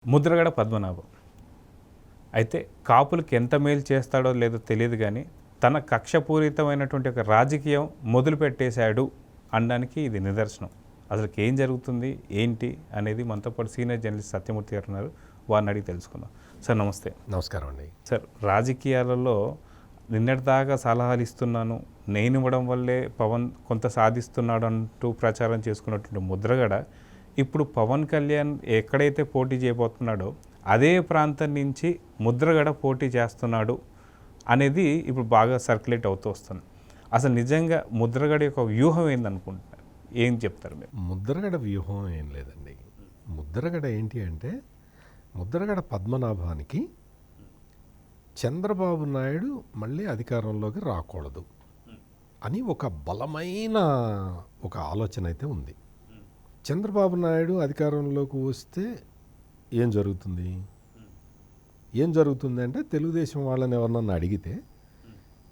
ముద్రగడ పద్మనాభం అయితే కాపులకు ఎంత మేలు చేస్తాడో లేదో తెలియదు కానీ తన కక్షపూరితమైనటువంటి ఒక రాజకీయం మొదలుపెట్టేశాడు అనడానికి ఇది నిదర్శనం. అసలు ఏం జరుగుతుంది ఏంటి అనేది మనతో పాటు సీనియర్ జర్నలిస్ట్ సత్యమూర్తి గారు ఉన్నారు, వారిని అడిగి తెలుసుకుందాం. సార్ నమస్తే. నమస్కారం అండి. సార్, రాజకీయాలలో నిన్నటిదాకా సలహాలు ఇస్తున్నాను, నేను ఇవ్వడం వల్లే పవన్ కొంత సాధిస్తున్నాడు అంటూ ప్రచారం చేసుకున్నటువంటి ముద్రగడ ఇప్పుడు పవన్ కళ్యాణ్ ఎక్కడైతే పోటీ చేయబోతున్నాడో అదే ప్రాంతం నుంచి ముద్రగడ పోటీ చేస్తున్నాడు అనేది ఇప్పుడు బాగా సర్క్యులేట్ అవుతూ వస్తుంది. అసలు నిజంగా ముద్రగడ యొక్క వ్యూహం ఏందనుకుంటున్నారు? ఏం చెప్తారు మీరు? ముద్రగడ వ్యూహం ఏం లేదండి. ముద్రగడ ఏంటి అంటే, ముద్రగడ పద్మనాభానికి చంద్రబాబు నాయుడు మళ్ళీ అధికారంలోకి రాకూడదు అని ఒక బలమైన ఒక ఆలోచన అయితే ఉంది. చంద్రబాబు నాయుడు అధికారంలోకి వస్తే ఏం జరుగుతుంది అంటే, తెలుగుదేశం వాళ్ళని ఎవరన్నా అడిగితే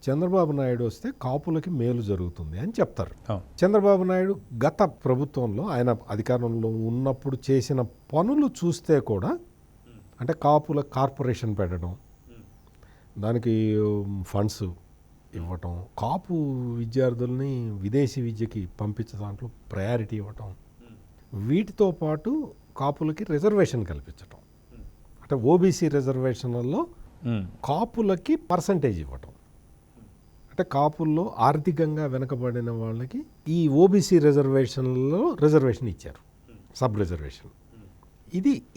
చంద్రబాబు నాయుడు వస్తే కాపులకి మేలు జరుగుతుంది అని చెప్తారు. చంద్రబాబు నాయుడు గత ప్రభుత్వంలో ఆయన అధికారంలో ఉన్నప్పుడు చేసిన పనులు చూస్తే కూడా, అంటే కాపుల కార్పొరేషన్ పెట్టడం, దానికి ఫండ్స్ ఇవ్వటం, కాపు విద్యార్థుల్ని విదేశీ విద్యకి పంపించే దాంట్లో ప్రయారిటీ ఇవ్వటం, వీటితో పాటు కాపులకి రిజర్వేషన్ కల్పించటం, అంటే ఓబీసీ రిజర్వేషన్లలో కాపులకి పర్సంటేజ్ ఇవ్వటం, అంటే కాపుల్లో ఆర్థికంగా వెనకబడిన వాళ్ళకి ఈ ఓబీసీ రిజర్వేషన్లలో రిజర్వేషన్ ఇచ్చారు, సబ్ రిజర్వేషన్.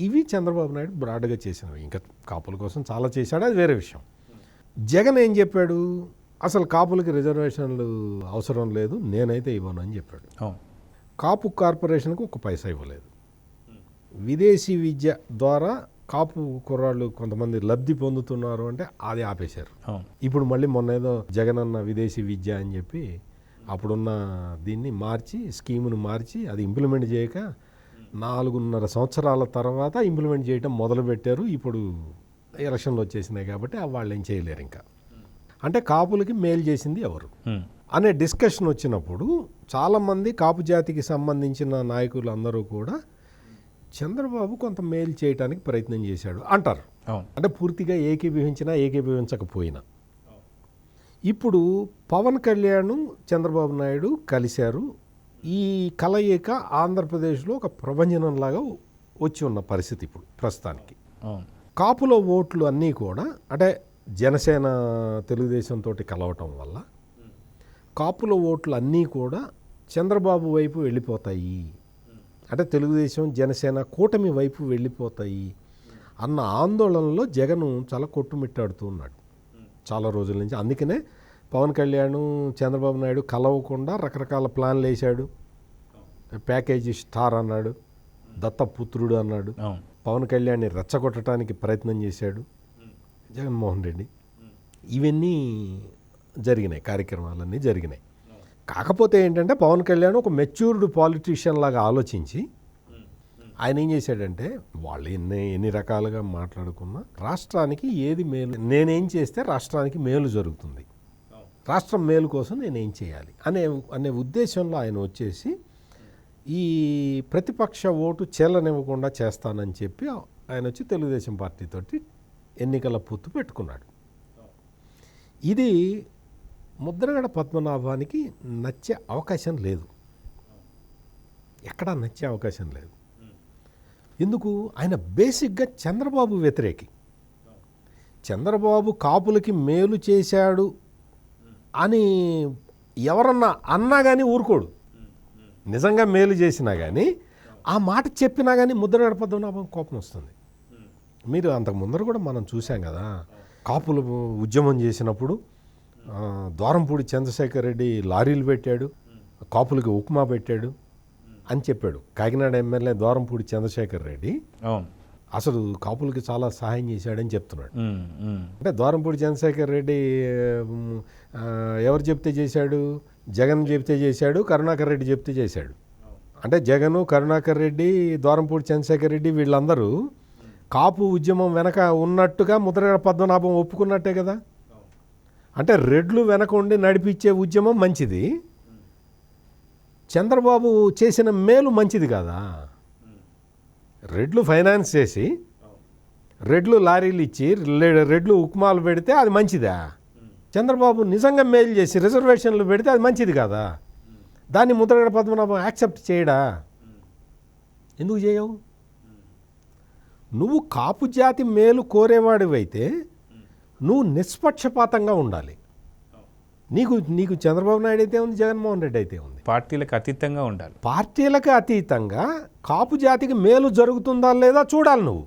ఇవి చంద్రబాబు నాయుడు బ్రాడ్గా చేసినవి. ఇంకా కాపుల కోసం చాలా చేశాడు, అది వేరే విషయం. జగన్ ఏం చెప్పాడు? అసలు కాపులకి రిజర్వేషన్లు అవసరం లేదు, నేనైతే ఇవ్వను అని చెప్పాడు. కాపు కార్పొరేషన్కు ఒక పైసా ఇవ్వలేదు. విదేశీ విద్య ద్వారా కాపు కుర్రాళ్ళు కొంతమంది లబ్ధి పొందుతున్నారు అంటే అది ఆపేశారు. ఇప్పుడు మళ్ళీ మొన్న ఏదో జగన్ అన్న విదేశీ విద్య అని చెప్పి అప్పుడున్న దీన్ని మార్చి, స్కీమును మార్చి అది ఇంప్లిమెంట్ చేయక 4.5 సంవత్సరాల తర్వాత ఇంప్లిమెంట్ చేయడం మొదలుపెట్టారు. ఇప్పుడు ఎలక్షన్లు వచ్చేసినాయి కాబట్టి వాళ్ళు ఏం చేయలేరు. ఇంకా అంటే కాపులకి మేలు చేసింది ఎవరు అనే డిస్కషన్ వచ్చినప్పుడు చాలామంది కాపు జాతికి సంబంధించిన నాయకులు అందరూ కూడా చంద్రబాబు కొంత మేలు చేయడానికి ప్రయత్నం చేశాడు అంటారు. అంటే పూర్తిగా ఏకీభవించినా ఏకీభవించకపోయినా. ఇప్పుడు పవన్ కళ్యాణ్ చంద్రబాబు నాయుడు కలిశారు. ఈ కలయిక ఆంధ్రప్రదేశ్లో ఒక ప్రభంజనంలాగా వచ్చి ఉన్న పరిస్థితి ఇప్పుడు ప్రస్తుతానికి. కాపుల ఓట్లు అన్నీ కూడా, అంటే జనసేన తెలుగుదేశంతో కలవటం వల్ల కాపుల ఓట్లు అన్నీ కూడా చంద్రబాబు వైపు వెళ్ళిపోతాయి, అంటే తెలుగుదేశం జనసేన కూటమి వైపు వెళ్ళిపోతాయి అన్న ఆందోళనలో జగన్ చాలా కొట్టుమిట్టాడుతూ ఉన్నాడు చాలా రోజుల నుంచి. అందుకనే పవన్ కళ్యాణ్ చంద్రబాబు నాయుడు కలవకుండా రకరకాల ప్లాన్లు వేశాడు. ప్యాకేజీ స్టార్ అన్నాడు, దత్తపుత్రుడు అన్నాడు, పవన్ కళ్యాణ్ని రెచ్చగొట్టడానికి ప్రయత్నం చేశాడు జగన్మోహన్ రెడ్డి. ఇవన్నీ జరిగినాయి, కార్యక్రమాలన్నీ జరిగినాయి. కాకపోతే ఏంటంటే పవన్ కళ్యాణ్ ఒక మెచ్యూర్డ్ పాలిటీషియన్ లాగా ఆలోచించి ఆయన ఏం చేశాడంటే, వాళ్ళు ఎన్ని రకాలుగా మాట్లాడుకున్నా రాష్ట్రానికి ఏది మేలు, నేనేం చేస్తే రాష్ట్రానికి మేలు జరుగుతుంది, రాష్ట్రం మేలు కోసం నేనేం చేయాలి అనే ఉద్దేశంలో ఆయన వచ్చేసి ఈ ప్రతిపక్ష ఓటు చెల్లనివ్వకుండా చేస్తానని చెప్పి ఆయన వచ్చి తెలుగుదేశం పార్టీతోటి ఎన్నికల పొత్తు పెట్టుకున్నాడు. ఇది ముద్రగడ పద్మనాభానికి నచ్చే అవకాశం లేదు, ఎక్కడా నచ్చే అవకాశం లేదు. ఎందుకు? ఆయన బేసిక్గా చంద్రబాబు వ్యతిరేకి. చంద్రబాబు కాపులకి మేలు చేశాడు అని ఎవరన్నా అన్నా కానీ ఊరుకోడు. నిజంగా మేలు చేసినా కానీ ఆ మాట చెప్పినా కానీ ముద్రగడ పద్మనాభం కోపం వస్తుంది. మీరు అంతకు ముందర కూడా మనం చూసాం కదా, కాపులు ఉద్యమం చేసినప్పుడు ద్వారంపూడి చంద్రశేఖర్ రెడ్డి లారీలు పెట్టాడు, కాపులకి ఉప్మా పెట్టాడు అని చెప్పాడు. కాకినాడ ఎమ్మెల్యే ద్వారంపూడి చంద్రశేఖర్ రెడ్డి అసలు కాపులకి చాలా సహాయం చేశాడని చెప్తున్నాడు. అంటే ద్వారంపూడి చంద్రశేఖర్ రెడ్డి ఎవరు చెప్తే చేశాడు? జగన్ చెప్తే చేశాడు, కరుణాకర్ రెడ్డి చెప్తే చేశాడు. అంటే జగను, కరుణాకర్ రెడ్డి, ద్వారంపూడి చంద్రశేఖర్ రెడ్డి వీళ్ళందరూ కాపు ఉద్యమం వెనక ఉన్నట్టుగా ముద్రగడ పద్మనాభం ఒప్పుకున్నట్టే కదా. అంటే రెడ్లు వెనక ఉండి నడిపించే ఉద్యమం మంచిది, చంద్రబాబు చేసిన మేలు మంచిది కాదా? రెడ్లు ఫైనాన్స్ చేసి రెడ్లు లారీలు ఇచ్చి రెడ్లు ఉక్మాలు పెడితే అది మంచిదా? చంద్రబాబు నిజంగా మేలు చేసి రిజర్వేషన్లు పెడితే అది మంచిది కాదా? దాన్ని ముద్రగడ పద్మనాభం యాక్సెప్ట్ చేయడా? ఎందుకు చేయవు? నువ్వు కాపు జాతి మేలు కోరేవాడివైతే నువ్వు నిష్పక్షపాతంగా ఉండాలి. నీకు చంద్రబాబు నాయుడు అయితే ఉంది, జగన్మోహన్ రెడ్డి అయితే ఉంది. పార్టీలకు అతీతంగా ఉండాలి. పార్టీలకు అతీతంగా కాపు జాతికి మేలు జరుగుతుందా లేదా చూడాలి. నువ్వు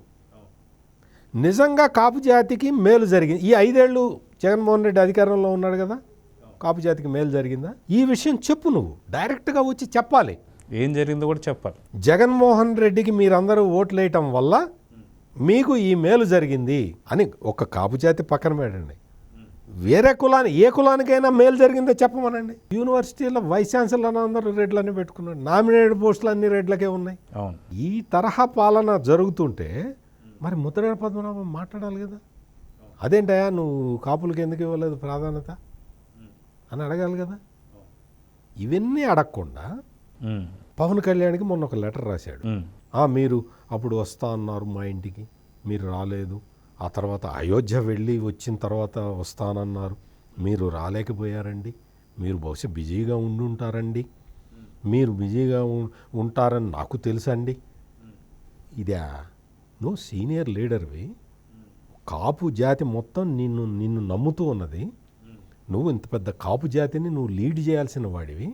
నిజంగా కాపు జాతికి మేలు జరిగింది, ఈ 5 ఏళ్ళు జగన్మోహన్ రెడ్డి అధికారంలో ఉన్నాడు కదా, కాపు జాతికి మేలు జరిగిందా? ఈ విషయం చెప్పు. నువ్వు డైరెక్ట్గా వచ్చి చెప్పాలి. ఏం జరిగిందో కూడా చెప్పాలి. జగన్మోహన్ రెడ్డికి మీరందరూ ఓట్లు వేయటం వల్ల మీకు ఈ మేలు జరిగింది అని ఒక కాపు జాతి పక్కన పెట్టండి, వేరే ఏ కులానికైనా మేలు జరిగిందో చెప్పమనండి. యూనివర్సిటీలో వైస్ ఛాన్సలర్ అందరూ రెడ్లన్నీ పెట్టుకున్నాడు, నామినేటెడ్ పోస్టులు అన్ని రెడ్లకే ఉన్నాయి. ఈ తరహా పాలన జరుగుతుంటే మరి ముద్రగడ పద్మనాభం మాట్లాడాలి కదా, అదేంటయా నువ్వు కాపులకి ఎందుకు ఇవ్వలేదు ప్రాధాన్యత అని అడగాలి కదా. ఇవన్నీ అడగకుండా పవన్ కళ్యాణ్కి మొన్న ఒక లెటర్ రాశాడు. మీరు అప్పుడు వస్తా అన్నారు మా ఇంటికి, మీరు రాలేదు. ఆ తర్వాత అయోధ్య వెళ్ళి వచ్చిన తర్వాత వస్తానన్నారు, మీరు రాలేకపోయారండి. మీరు బహుశా బిజీగా ఉంటారండి, మీరు బిజీగా ఉంటారని నాకు తెలుసండి. ఇదే నువ్వు సీనియర్ లీడర్వి, కాపు జాతి మొత్తం నిన్ను నమ్ముతూ ఉన్నది. నువ్వు ఇంత పెద్ద కాపు జాతిని నువ్వు లీడ్ చేయాల్సిన వాడివి.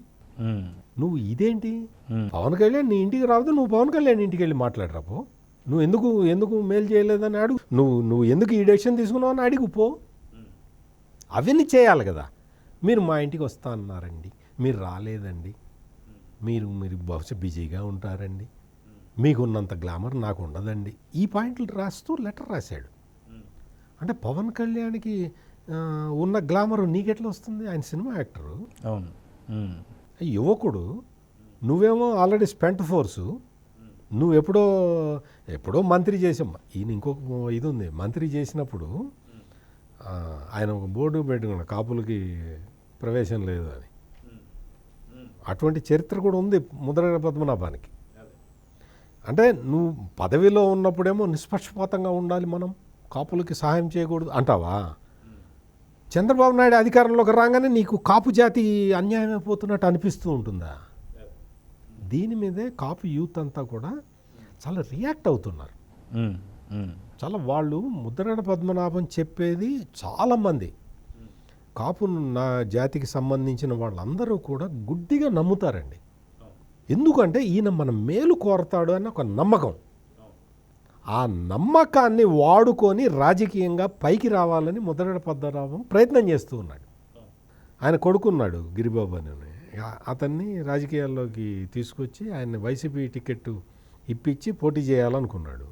నువ్వు ఇదేంటి? పవన్ కళ్యాణ్ నీ ఇంటికి రావద్దు, నువ్వు పవన్ కళ్యాణ్ ఇంటికి వెళ్ళి మాట్లాడరాపో. నువ్వు ఎందుకు మేలు చేయలేదని అడుగు. నువ్వు ఎందుకు ఈ డెసిషన్ తీసుకున్నావు అని అడిగి పో. అవన్నీ చేయాలి కదా. మీరు మా ఇంటికి వస్తా అన్నారండి, మీరు రాలేదండి, మీరు బహుశా బిజీగా ఉంటారండి, మీకున్నంత గ్లామర్ నాకు ఉండదండి. ఈ పాయింట్లు రాస్తూ లెటర్ రాశాడు. అంటే పవన్ కళ్యాణ్కి ఉన్న గ్లామర్ నీకెట్లా వస్తుంది? ఆయన సినిమా యాక్టరు, యువకుడు. నువ్వేమో ఆల్రెడీ స్పెంట్ ఫోర్సు. నువ్వు ఎప్పుడో మంత్రి చేసాం. ఈయన ఇంకొక ఇది ఉంది, మంత్రి చేసినప్పుడు ఆయన ఒక బోర్డు పెట్టుకున్నాడు, కాపులకి ప్రవేశం లేదు అని. అటువంటి చరిత్ర కూడా ఉంది ముద్రగడ పద్మనాభానికి. అంటే నువ్వు పదవిలో ఉన్నప్పుడేమో నిష్పక్షపాతంగా ఉండాలి, మనం కాపులకి సహాయం చేయకూడదు అంటావా? చంద్రబాబు నాయుడు అధికారంలోకి రాగానే నీకు కాపు జాతి అన్యాయం అయిపోతున్నట్టు అనిపిస్తూ ఉంటుందా? దీని మీదే కాపు యూత్ అంతా కూడా చాలా రియాక్ట్ అవుతున్నారు. చాలా వాళ్ళు ముద్రగడ పద్మనాభం చెప్పేది చాలామంది కాపు నా జాతికి సంబంధించిన వాళ్ళందరూ కూడా గుడ్డిగా నమ్ముతారండి. ఎందుకంటే ఈయన మన మేలు కోరతాడు అన్న ఒక నమ్మకం. ఆ నమ్మకాన్ని వాడుకొని రాజకీయంగా పైకి రావాలని ముద్రగడ పద్మనాభం ప్రయత్నం చేస్తూ ఉన్నాడు. ఆయన కొడుకున్నాడు గిరిబాబు అని, అతన్ని రాజకీయాల్లోకి తీసుకొచ్చి ఆయన వైసీపీ టికెట్ ఇప్పించి పోటీ చేయాలనుకున్నాడు.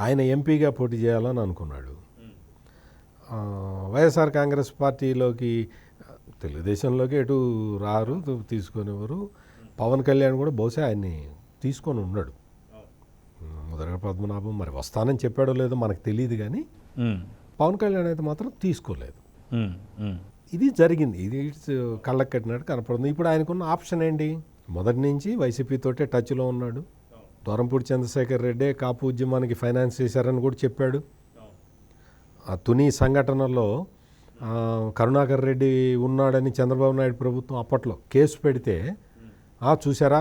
ఆయన ఎంపీగా పోటీ చేయాలని అనుకున్నాడు. వైఎస్ఆర్ కాంగ్రెస్ పార్టీలోకి, తెలుగుదేశంలోకి ఎటు రారు, తీసుకొనివ్వరు. పవన్ కళ్యాణ్ కూడా బహుశా ఆయన్ని తీసుకొని ఉన్నాడు. ముద్రగడ పద్మనాభం మరి వస్తానని చెప్పాడో లేదో మనకు తెలియదు, కానీ పవన్ కళ్యాణ్ అయితే మాత్రం తీసుకోలేదు. ఇది జరిగింది. ఇది కళ్ళకు కట్టినట్టు కనపడుతుంది. ఇప్పుడు ఆయనకున్న ఆప్షన్ ఏంటి? మొదటి నుంచి వైసీపీతోటే టచ్లో ఉన్నాడు. దూరంపూడి చంద్రశేఖర్ రెడ్డే కాపు ఉద్యమానికి ఫైనాన్స్ చేశారని కూడా చెప్పాడు. ఆ తుని సంఘటనలో కరుణాకర్ రెడ్డి ఉన్నాడని చంద్రబాబు నాయుడు ప్రభుత్వం అప్పట్లో కేసు పెడితే, చూసారా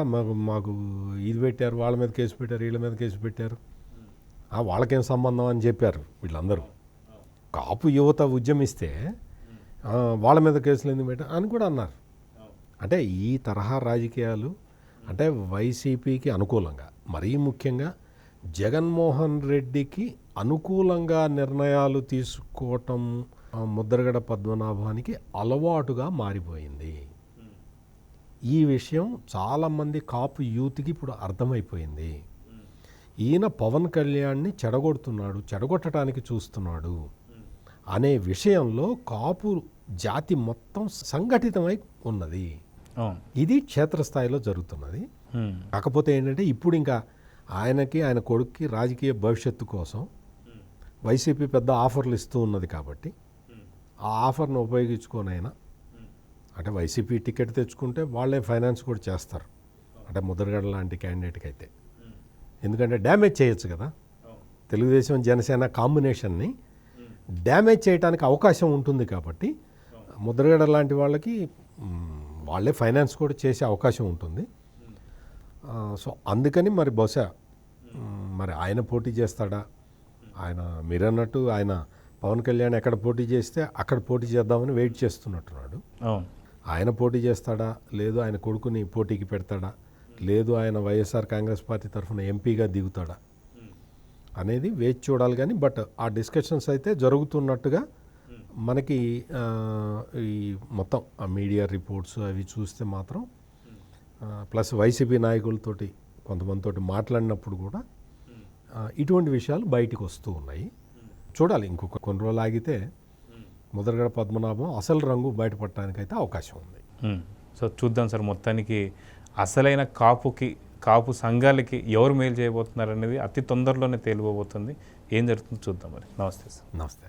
మాకు ఇది పెట్టారు, వాళ్ళ మీద కేసు పెట్టారు, వీళ్ళ మీద కేసు పెట్టారు, వాళ్ళకేం సంబంధం అని చెప్పారు వీళ్ళందరూ. కాపు యువత ఉద్యమిస్తే వాళ్ళ మీద కేసులు ఎందుకు పెట్టారు అని కూడా అన్నారు. అంటే ఈ తరహా రాజకీయాలు అంటే వైసీపీకి అనుకూలంగా, మరీ ముఖ్యంగా జగన్మోహన్ రెడ్డికి అనుకూలంగా నిర్ణయాలు తీసుకోవటం ముద్రగడ పద్మనాభానికి అలవాటుగా మారిపోయింది. ఈ విషయం చాలామంది కాపు యూత్కి ఇప్పుడు అర్థమైపోయింది. ఈయన పవన్ కళ్యాణ్ని చెడగొడుతున్నాడు, చెడగొట్టడానికి చూస్తున్నాడు అనే విషయంలో కాపు జాతి మొత్తం సంఘటితమై ఉన్నది. ఇది క్షేత్రస్థాయిలో జరుగుతున్నది. కాకపోతే ఏంటంటే ఇప్పుడు ఇంకా ఆయనకి ఆయన కొడుక్కి రాజకీయ భవిష్యత్తు కోసం వైసీపీ పెద్ద ఆఫర్లు ఇస్తూ ఉన్నది కాబట్టి ఆ ఆఫర్ను ఉపయోగించుకొని ఆయన అంటే వైసీపీ టికెట్ తెచ్చుకుంటే వాళ్ళే ఫైనాన్స్ కూడా చేస్తారు, అంటే ముద్రగడ లాంటి క్యాండిడేట్కి అయితే. ఎందుకంటే డ్యామేజ్ చేయొచ్చు కదా, తెలుగుదేశం జనసేన కాంబినేషన్ని డ్యామేజ్ చేయడానికి అవకాశం ఉంటుంది కాబట్టి ముద్రగడ లాంటి వాళ్ళకి వాళ్ళే ఫైనాన్స్ కూడా చేసే అవకాశం ఉంటుంది. సో అందుకని మరి బహుశా మరి ఆయన పోటీ చేస్తాడా, ఆయన మీరన్నట్టు ఆయన పవన్ కళ్యాణ్ ఎక్కడ పోటీ చేస్తే అక్కడ పోటీ చేద్దామని వెయిట్ చేస్తున్నట్టున్నాడు. ఆయన పోటీ చేస్తాడా, లేదు ఆయన కొడుకుని పోటీకి పెడతాడా, లేదు ఆయన వైఎస్ఆర్ కాంగ్రెస్ పార్టీ తరఫున ఎంపీగా దిగుతాడా అనేది వేచి చూడాలి. కానీ బట్ ఆ డిస్కషన్స్ అయితే జరుగుతున్నట్టుగా మనకి ఈ మొత్తం ఆ మీడియా రిపోర్ట్స్ అవి చూస్తే మాత్రం ప్లస్ వైసీపీ నాయకులతోటి కొంతమందితోటి మాట్లాడినప్పుడు కూడా ఇటువంటి విషయాలు బయటికి వస్తూ ఉన్నాయి. చూడాలి, ఇంకొక కొన్ని రోజులు ఆగితే ముద్రగడ పద్మనాభం అసలు రంగు బయటపడటానికైతే అవకాశం ఉంది. సో చూద్దాం సార్, మొత్తానికి అసలైన కాపు సంఘాలకి ఎవరు మేలు చేయబోతున్నారు అనేది అతి తొందరలోనే తేలిపోబోతుంది. ఏం జరుగుతుందో చూద్దాం మరి. నమస్తే సార్. నమస్తే.